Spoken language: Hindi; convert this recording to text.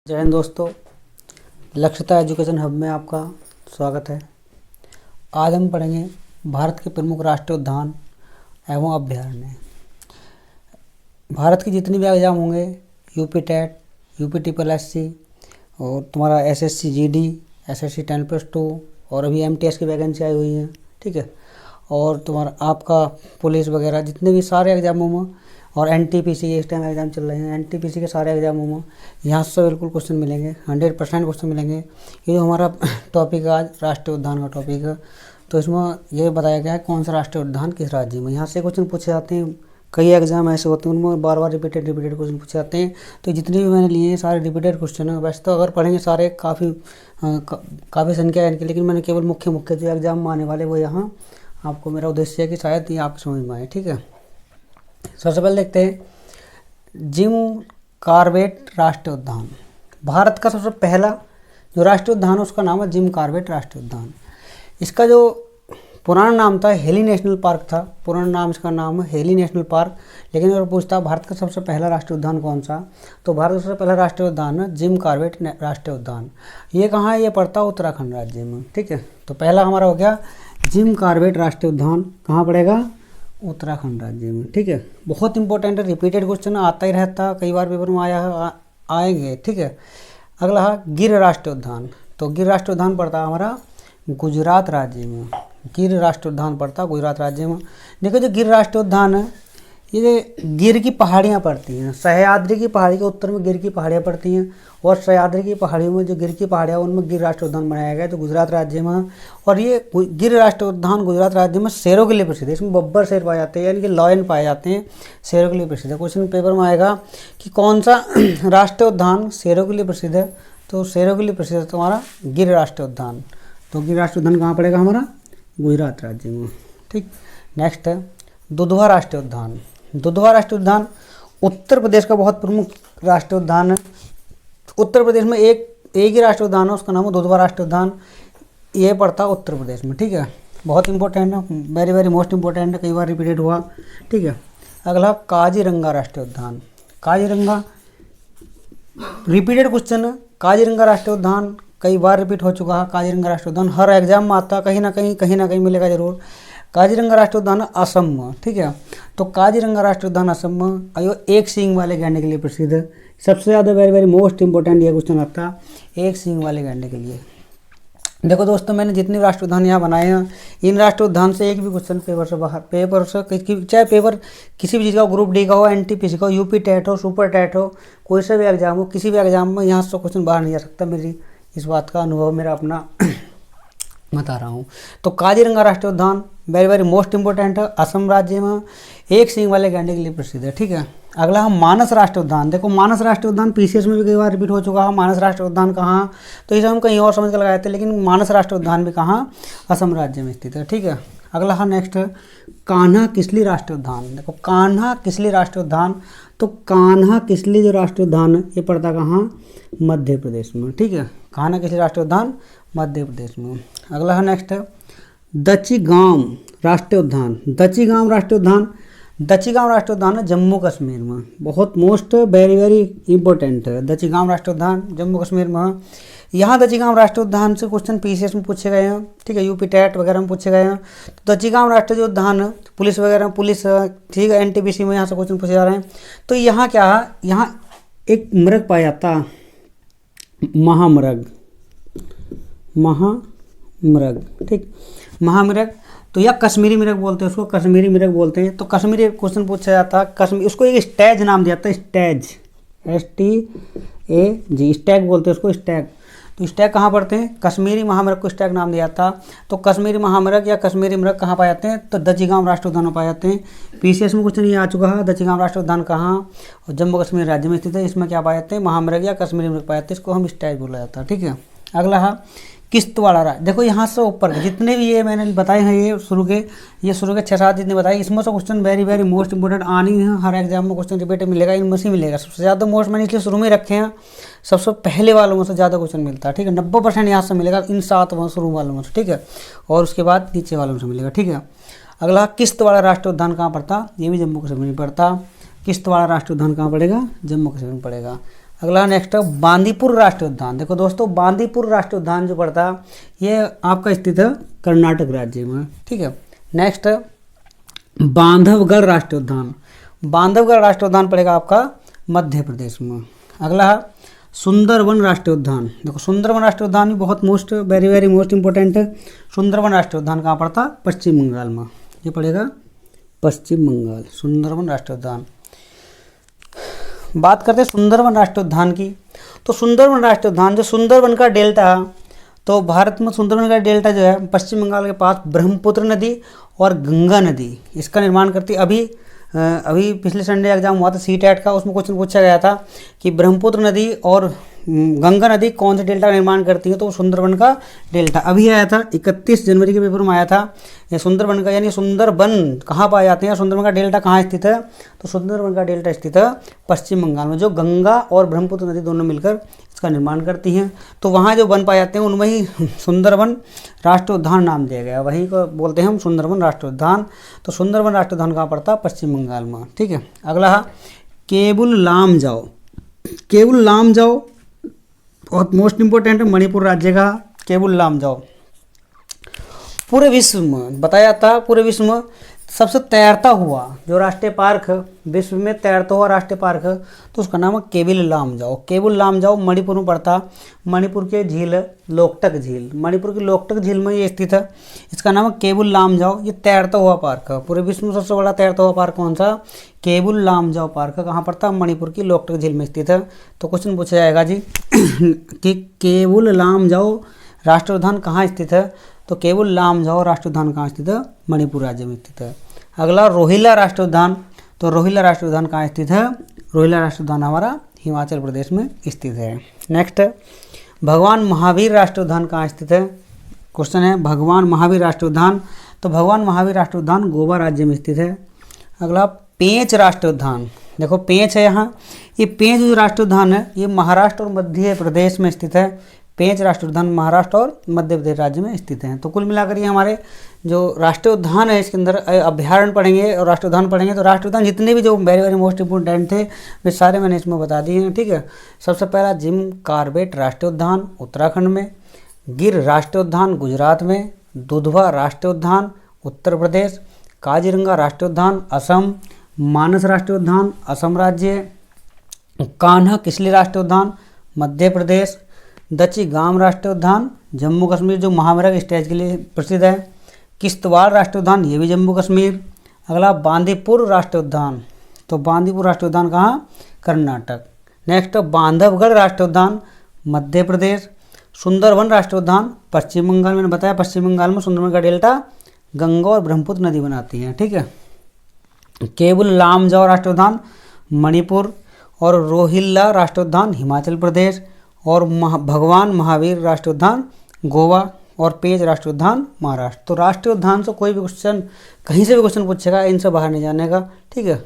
जय हिंद दोस्तों, लक्ष्यता एजुकेशन हब में आपका स्वागत है। आज हम पढ़ेंगे भारत के प्रमुख राष्ट्रीय उद्यान एवं अभयारण्य। भारत की जितनी भी एग्जाम होंगे, UP TET, UP triple SC और तुम्हारा एसएससी जीडी, एसएससी 10+2 और अभी एमटीएस की वैकेंसी आई हुई है, ठीक है। और तुम्हारा आपका पुलिस वगैरह जितने भी सारे एग्जामों में और एनटीपीसी के इस टाइम एग्जाम चल रहे हैं, एनटीपीसी के सारे एग्जामों में यहाँ से बिल्कुल क्वेश्चन मिलेंगे, 100% क्वेश्चन मिलेंगे। ये जो हमारा टॉपिक है आज राष्ट्रीय उद्यान का टॉपिक है, तो इसमें ये बताया गया है कौन सा राष्ट्रीय उद्यान किस राज्य में। यहाँ से क्वेश्चन पूछे जाते हैं, कई एग्जाम ऐसे होते हैं उनमें बार बार रिपीटेड क्वेश्चन पूछे जाते हैं। तो जितने भी मैंने लिए हैं सारे रिपीटेड क्वेश्चन है। वैसे तो अगर पढ़ेंगे सारे काफ़ी संख्या है इनकी, लेकिन मैंने केवल मुख्य जो एग्जाम में आने वाले वो यहाँ आपको मेरा उद्देश्य है कि शायद ये आपको समझ में आए, ठीक है। सबसे पहले देखते हैं जिम कॉर्बेट राष्ट्रीय उद्यान। भारत का सबसे पहला जो राष्ट्रीय उद्यान है उसका नाम है जिम कॉर्बेट राष्ट्रीय उद्यान। इसका जो पुराना नाम था हेली नेशनल पार्क था, पुराना नाम इसका नाम है हेली नेशनल पार्क। लेकिन अगर पूछता भारत का सबसे पहला राष्ट्रीय उद्यान कौन सा, तो भारत का सबसे पहला राष्ट्रीय उद्यान है जिम कॉर्बेट राष्ट्रीय उद्यान। ये कहाँ है? ये पड़ता है उत्तराखंड राज्य में, ठीक है। तो पहला हमारा हो गया जिम कॉर्बेट राष्ट्रीय उद्यान, कहाँ पड़ेगा? उत्तराखंड राज्य में, ठीक है। बहुत इंपॉर्टेंट है, रिपीटेड क्वेश्चन आता ही रहता, कई बार पेपर में आएंगे, ठीक है। अगला है गिर राष्ट्रीय उद्यान। तो गिर राष्ट्रीय उद्यान पड़ता है हमारा गुजरात राज्य में। गिर राष्ट्रीय उद्यान पड़ता है गुजरात राज्य में। देखो जो गिर राष्ट्रीय उद्यान है, ये गिर की पहाड़ियाँ पड़ती हैं। सह्याद्री की पहाड़ी के उत्तर में गिर की पहाड़ियाँ पड़ती हैं, और सह्याद्री की पहाड़ियों में जो गिर की पहाड़ियाँ उनमें गिर राष्ट्रीय उद्यान बनाया गया है, जो गुजरात राज्य में है। और ये गिर राष्ट्रीय उद्यान गुजरात राज्य में शेरों के लिए प्रसिद्ध है। इसमें बब्बर शेर पाए जाते हैं, यानी कि लॉयन पाए जाते हैं, शेरों के लिए प्रसिद्ध है। क्वेश्चन पेपर में आएगा कि कौन सा राष्ट्रीय उद्यान शेरों के लिए प्रसिद्ध है, तो शेरों के लिए प्रसिद्ध है तुम्हारा गिर राष्ट्रीय उद्यान। तो गिर राष्ट्रीय उद्यान कहाँ पड़ेगा? हमारा गुजरात राज्य में, ठीक। नेक्स्ट है दुधवा राष्ट्रीय उद्यान। दुधवा राष्ट्रीय उद्यान उत्तर प्रदेश का बहुत प्रमुख राष्ट्रीय उद्यान है। उत्तर प्रदेश में एक ही राष्ट्रीय उद्यान है, उसका नाम है दुधवा राष्ट्रीय उद्यान। ये पड़ता है उत्तर प्रदेश में, ठीक है। बहुत इंपॉर्टेंट है, वेरी वेरी मोस्ट इंपॉर्टेंट है, कई बार रिपीटेड हुआ, ठीक है। अगला काजीरंगा राष्ट्रीय उद्यान। काजीरंगा रिपीटेड क्वेश्चन है। काजीरंगा राष्ट्रीय उद्यान कई बार रिपीट हो चुका है। काजीरंगा राष्ट्रीय उद्यान हर एग्जाम में आता है, कहीं ना कहीं मिलेगा जरूर। काजीरंगा राष्ट्रीय उद्यान असम में, ठीक है। तो काजीरंगा राष्ट्रीय उद्यान असम में एक सींग वाले गैंडे के लिए प्रसिद्ध है। सबसे ज़्यादा वेरी वेरी मोस्ट इंपॉर्टेंट ये क्वेश्चन आता है एक सींग वाले गैंडे के लिए। देखो दोस्तों, मैंने जितने राष्ट्रीय उद्यान यहाँ बनाए हैं, इन राष्ट्रीय उद्यान से एक भी क्वेश्चन पेपर से बाहर, चाहे पेपर किसी भी चीज़ का, ग्रुप डी का हो, एनटीपीसी का हो, यूपी टेट हो, सुपर टेट हो, कोई सा भी एग्जाम हो, किसी भी एग्जाम में यहाँ से क्वेश्चन बाहर नहीं जा सकता। मेरी इस बात का अनुभव मेरा अपना बता रहा हूँ। तो काजीरंगा राष्ट्रीय उद्यान वेरी वेरी मोस्ट इंपॉर्टेंट है, असम राज्य में एक सींग वाले गैंडे के लिए प्रसिद्ध है, ठीक है। अगला हम मानस राष्ट्रीय उद्यान। देखो मानस राष्ट्रीय उद्यान पीसीएस में भी कई बार रिपीट हो चुका है। मानस राष्ट्रीय उद्यान कहाँ, तो इसे हम कहीं और समझ कर लगाए थे, लेकिन मानस राष्ट्रीय उद्यान भी कहाँ? असम राज्य में स्थित है, ठीक है। अगला है नेक्स्ट कान्हा किसली राष्ट्रीय उद्यान। देखो कान्हा किसली राष्ट्रीय उद्यान, तो कान्हा किसली जो राष्ट्रीय उद्यान है ये पड़ता कहाँ? मध्य प्रदेश में, ठीक है। कान्हा किसली राष्ट्रीय उद्यान मध्य प्रदेश में। अगला है नेक्स्ट दचीगांव राष्ट्रीय उद्यान। दचीगांव राष्ट्रीय उद्यान, दचीगांव राष्ट्रीय उद्यान है जम्मू कश्मीर में। बहुत मोस्ट वेरी वेरी इंपॉर्टेंट है, दचीगांव राष्ट्रीय उद्यान जम्मू कश्मीर में है। यहाँ दचीगांव राष्ट्रीय उद्यान से क्वेश्चन पीसीएस में पूछे गए हैं, ठीक है, यूपी टेट वगैरह में पूछे गए हैं। तो दचीगांव राष्ट्रीय जो उद्यान है, पुलिस वगैरह, पुलिस, ठीक है, एनटीपीसी में यहाँ से क्वेश्चन पूछे जा रहे हैं। तो यहाँ क्या है? यहाँ एक मृग पाया जाता, महामृग, ठीक, महामृग। तो या कश्मीरी मृग बोलते हैं उसको, कश्मीरी मृग बोलते हैं। तो कश्मीरी क्वेश्चन पूछा जाता है, कश्मीर, उसको एक स्टैग नाम दिया जाता है, स्टैग, STAG, स्टैग बोलते हैं उसको, स्टैग। तो स्टैग कहाँ पढ़ते हैं? कश्मीरी महामृग को स्टैग नाम दिया था। तो कश्मीरी महामृग या कश्मीरी मृग कहाँ पाए जाते हैं? तो दचीगांव राष्ट्रीय उद्यान में पाए जाते हैं। पीसीएस में क्वेश्चन ये आ चुका है, दचीगांव राष्ट्रीय उद्यान कहाँ? और जम्मू कश्मीर राज्य में स्थित है। इसमें क्या पाए जाते हैं? महामृग या कश्मीरी मृग पाए जाते हैं, इसको हम स्टैग बोला जाता है, ठीक है। अगला है किश्तवाड़ राज्य। देखो यहाँ से ऊपर जितने भी ये मैंने बताए हैं, ये शुरू के 6-7 जितने बताए, इसमें से question very very most important आनी है। हर एग्जाम में क्वेश्चन रिपीट मिलेगा, इनमें से मिलेगा। सबसे ज़्यादा मोस्ट मैंने इसलिए शुरू में रखे हैं, सबसे पहले वालों में से ज़्यादा क्वेश्चन मिलता है, ठीक है। 90% यहाँ से मिलेगा, इन 7 शुरू वालों में से, ठीक है। और उसके बाद नीचे वालों से मिलेगा, ठीक है। अगला किश्तवाड़ राष्ट्रीय उद्यान कहाँ पड़ता? ये भी जम्मू कश्मीर में पड़ता। किश्तवाड़ राष्ट्रीय उद्यान कहाँ पड़ेगा? जम्मू कश्मीर में पड़ेगा। अगला नेक्स्ट है बांदीपुर राष्ट्रीय उद्यान। देखो दोस्तों, बांदीपुर राष्ट्रीय उद्यान जो पड़ता है ये आपका स्थित है कर्नाटक राज्य में। ठीक है। नेक्स्ट बांधवगढ़ राष्ट्रीय उद्यान। बांधवगढ़ राष्ट्रीय उद्यान पड़ेगा आपका मध्य प्रदेश में। अगला है सुंदरवन राष्ट्रीय उद्यान। देखो सुंदरवन राष्ट्रीय उद्यान भी बहुत वेरी वेरी मोस्ट इंपॉर्टेंट है। सुंदरवन राष्ट्रीय उद्यान कहाँ पड़ता है? पश्चिम बंगाल में। ये पड़ेगा पश्चिम बंगाल, सुंदरवन राष्ट्रीय उद्यान। बात करते हैं सुंदरवन राष्ट्रीय उद्यान की। तो सुंदरवन राष्ट्रीय उद्यान जो सुंदरवन का डेल्टा है, तो भारत में सुंदरवन का डेल्टा जो है पश्चिम बंगाल के पास ब्रह्मपुत्र नदी और गंगा नदी इसका निर्माण करती है। अभी पिछले संडे एग्जाम हुआ था CTET का, उसमें क्वेश्चन पूछा गया था कि ब्रह्मपुत्र नदी और गंगा नदी कौन से डेल्टा का निर्माण करती है, तो सुंदरवन का डेल्टा अभी आया था 31 जनवरी के पेपर में आया था। ये सुंदरवन का यानी सुंदरबन कहाँ पाए जाते हैं, सुंदरवन का डेल्टा कहाँ स्थित है, तो सुंदरवन का डेल्टा स्थित है पश्चिम बंगाल में, जो गंगा और ब्रह्मपुत्र नदी दोनों मिलकर इसका निर्माण करती हैं। तो वहाँ जो वन पाए जाते हैं उनमें ही सुंदरवन राष्ट्रीय उद्यान नाम दिया गया, वहीं को बोलते हैं हम सुंदरवन राष्ट्रीय उद्यान। तो सुंदरवन राष्ट्रीय उद्यान कहाँ पड़ता है? पश्चिम बंगाल में। ठीक है। अगला है केबुल लामजाओ। केबुल लामजाओ बहुत मोस्ट इंपॉर्टेंट है, मणिपुर राज्य का केबुल लामजाओ। पूरे विश्व में बताया जाता, पूरे विश्व में सबसे तैरता हुआ जो राष्ट्रीय पार्क है, विश्व में तैरता हुआ राष्ट्रीय पार्क है, तो उसका नाम है केबुल लामजाओ। केबुल लामजाओ मणिपुर में पड़ता, मणिपुर के झील है लोकटक झील, मणिपुर की लोकटक झील में ये स्थित है। इसका नाम है केबुल लामजाओ। ये तैरता हुआ पार्क है, पूरे विश्व में सबसे बड़ा तैरता हुआ पार्क कौन सा? केबुल लामजाओ पार्क है। कहाँ पड़ता? मणिपुर की लोकटक झील में स्थित है। तो क्वेश्चन पूछा जाएगा जी कि केबुल लामजाओ राष्ट्रीय उद्यान कहाँ स्थित है, तो केबुल लामजाओ राष्ट्रीय उद्यान कहाँ स्थित है? मणिपुर राज्य में स्थित है। अगला रोहिल्ला राष्ट्रीय उद्यान। तो रोहिल्ला राष्ट्रीय उद्यान कहाँ स्थित है? रोहिल्ला राष्ट्रीय उद्यान हमारा हिमाचल प्रदेश में स्थित है। नेक्स्ट भगवान महावीर राष्ट्रीय उद्यान कहाँ स्थित है? क्वेश्चन है भगवान महावीर राष्ट्रीय उद्यान। तो भगवान महावीर राष्ट्रीय उद्यान गोवा राज्य में स्थित है। अगला पेंच राष्ट्रीय उद्यान। देखो पेंच है यहाँ, ये पेंच जो राष्ट्रीय उद्यान है ये महाराष्ट्र और मध्य प्रदेश में स्थित है। पेंच राष्ट्रीय उद्यान महाराष्ट्र और मध्य प्रदेश राज्य में स्थित हैं। तो कुल मिलाकर ये हमारे जो राष्ट्रीय उद्यान है इसके अंदर अभ्यारण्य पढ़ेंगे और राष्ट्रीय उद्यान पढ़ेंगे। तो राष्ट्रीय उद्यान जितने भी जो वेरी वेरी मोस्ट इंपोर्टेंट थे वे सारे मैंने इसमें बता दिए हैं। ठीक है। सबसे पहला जिम कॉर्बेट राष्ट्रीय उद्यान उत्तराखंड में, गिर राष्ट्रीय उद्यान गुजरात में, दुधवा राष्ट्रीय उद्यान उत्तर प्रदेश, काजीरंगा राष्ट्रीय उद्यान असम, मानस राष्ट्रीय उद्यान असम राज्य, कान्हा किसली राष्ट्रीय उद्यान मध्य प्रदेश, दची गांव राष्ट्रीय उद्यान जम्मू कश्मीर जो महामेरग स्टेज के लिए प्रसिद्ध है, किश्तवाड़ राष्ट्रीय उद्यान ये भी जम्मू कश्मीर। अगला बांदीपुर राष्ट्रीय उद्यान। तो बांदीपुर राष्ट्रीय उद्यान कहाँ? कर्नाटक। नेक्स्ट बांधवगढ़ राष्ट्रीय उद्यान मध्य प्रदेश। सुंदरवन राष्ट्रीय उद्यान पश्चिम बंगाल, मैंने बताया पश्चिम बंगाल में सुंदरवन का डेल्टा गंगा और ब्रह्मपुत्र नदी बनाती है। ठीक है। केबुल लामजाओ राष्ट्रीय उद्यान मणिपुर और रोहिल्ला राष्ट्रीय उद्यान हिमाचल प्रदेश और भगवान महावीर राष्ट्रीय उद्यान गोवा और पेंच राष्ट्रीय उद्यान महाराष्ट्र। तो राष्ट्रीय उद्यान से कोई भी क्वेश्चन कहीं से भी क्वेश्चन पूछेगा, इनसे बाहर नहीं जाने का। ठीक है।